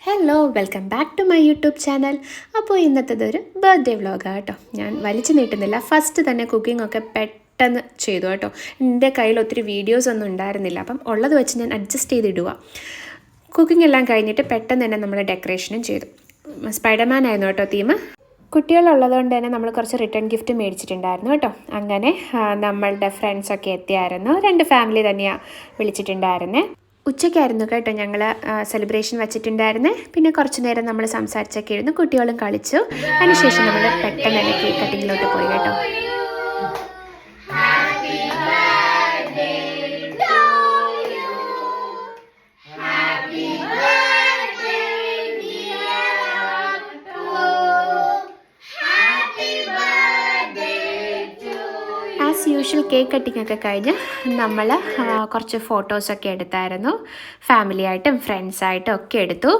Hello welcome back to my YouTube channel. അപ്പോൾ ഇന്നത്തേതൊരു birthday വ്ളോഗാണ് കേട്ടോ. ഞാൻ വലിച്ചു നീട്ടുന്നില്ല, ഫസ്റ്റ് തന്നെ കുക്കിംഗ് ഒക്കെ പെട്ടെന്ന് ചെയ്തു കേട്ടോ. എൻ്റെ കയ്യിൽ ഒത്തിരി വീഡിയോസ് ഒന്നും ഉണ്ടായിരുന്നില്ല, അപ്പം ഉള്ളത് വെച്ച് ഞാൻ അഡ്ജസ്റ്റ് ചെയ്തിടുക. കുക്കിംഗ് എല്ലാം കഴിഞ്ഞിട്ട് പെട്ടെന്ന് തന്നെ നമ്മൾ ഡെക്കറേഷനും ചെയ്തു. സ്പൈഡർമാൻ ആയിരുന്നു കേട്ടോ തീം. കുട്ടികളുള്ളതുകൊണ്ട് തന്നെ നമ്മൾ കുറച്ച് റിട്ടേൺ ഗിഫ്റ്റ് മേടിച്ചിട്ടുണ്ടായിരുന്നു കേട്ടോ. അങ്ങനെ നമ്മളുടെ ഫ്രണ്ട്സൊക്കെ എത്തിയായിരുന്നു. 2 ഫാമിലി തന്നെയാണ് വിളിച്ചിട്ടുണ്ടായിരുന്നേ. ഉച്ചയ്ക്കായിരുന്നു കേട്ടോ ഞങ്ങൾ സെലിബ്രേഷൻ വെച്ചിട്ടുണ്ടായിരുന്നേ. പിന്നെ കുറച്ച് നേരം നമ്മൾ സംസാരിച്ചൊക്കെ ഇരുന്നു, കുട്ടികളും കളിച്ചു. അതിനുശേഷം നമ്മൾ പെട്ടെന്ന് തന്നെ കേക്ക് കട്ടിങ്ങിലോട്ട് പോയി കേട്ടോ. ആസ് യൂഷ്വൽ കേക്ക് കട്ടിംഗ് ഒക്കെ കഴിഞ്ഞ് നമ്മൾ കുറച്ച് ഫോട്ടോസൊക്കെ എടുത്തായിരുന്നു. ഫാമിലിയായിട്ടും ഫ്രണ്ട്സായിട്ടും ഒക്കെ എടുത്തു.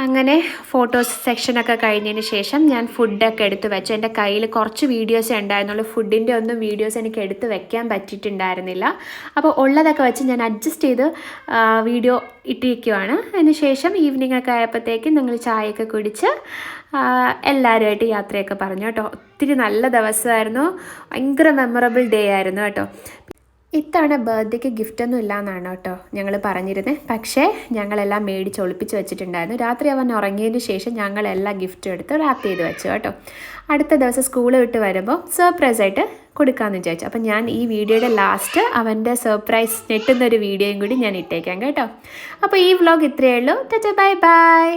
അങ്ങനെ ഫോട്ടോസ് സെക്ഷനൊക്കെ കഴിഞ്ഞതിന് ശേഷം ഞാൻ ഫുഡൊക്കെ എടുത്ത് വെച്ചു. എൻ്റെ കയ്യിൽ കുറച്ച് വീഡിയോസേ ഉണ്ടായിരുന്നുള്ളൂ. ഫുഡിൻ്റെ ഒന്നും വീഡിയോസ് എനിക്ക് എടുത്ത് വെക്കാൻ പറ്റിയിട്ടുണ്ടായിരുന്നില്ല. അപ്പോൾ ഉള്ളതൊക്കെ വെച്ച് ഞാൻ അഡ്ജസ്റ്റ് ചെയ്ത് വീഡിയോ ഇട്ടിരിക്കുവാണ്. അതിന് ശേഷം ഈവനിങ് ഒക്കെ ആയപ്പോഴത്തേക്കും ഞങ്ങൾ ചായയൊക്കെ കുടിച്ച് എല്ലാവരുമായിട്ട് യാത്രയൊക്കെ പറഞ്ഞു കേട്ടോ. ഒത്തിരി നല്ല ദിവസമായിരുന്നു, ഭയങ്കര മെമ്മറബിൾ ഡേ ആയിരുന്നു കേട്ടോ. ഇത്തവണ ബർത്ത്ഡേക്ക് ഗിഫ്റ്റൊന്നും ഇല്ലയെന്നാണ് കേട്ടോ ഞങ്ങൾ പറഞ്ഞിരുന്നത്. പക്ഷേ ഞങ്ങളെല്ലാം മേടിച്ച് ഒളിപ്പിച്ച് വെച്ചിട്ടുണ്ടായിരുന്നു. രാത്രി അവൻ ഉറങ്ങിയതിന് ശേഷം ഞങ്ങളെല്ലാം ഗിഫ്റ്റും എടുത്ത് റാപ്പ് ചെയ്ത് വെച്ചു കേട്ടോ. അടുത്ത ദിവസം സ്കൂൾ വിട്ട് വരുമ്പോൾ സർപ്രൈസായിട്ട് കൊടുക്കാമെന്ന് വിചാരിച്ചു. അപ്പം ഞാൻ ഈ വീഡിയോയുടെ ലാസ്റ്റ് അവൻ്റെ സർപ്രൈസ് ഞെട്ടുന്നൊരു വീഡിയോയും കൂടി ഞാൻ ഇട്ടേക്കാം കേട്ടോ. അപ്പോൾ ഈ വ്ളോഗ് ഇത്രയേ ഉള്ളൂ. Bye bye.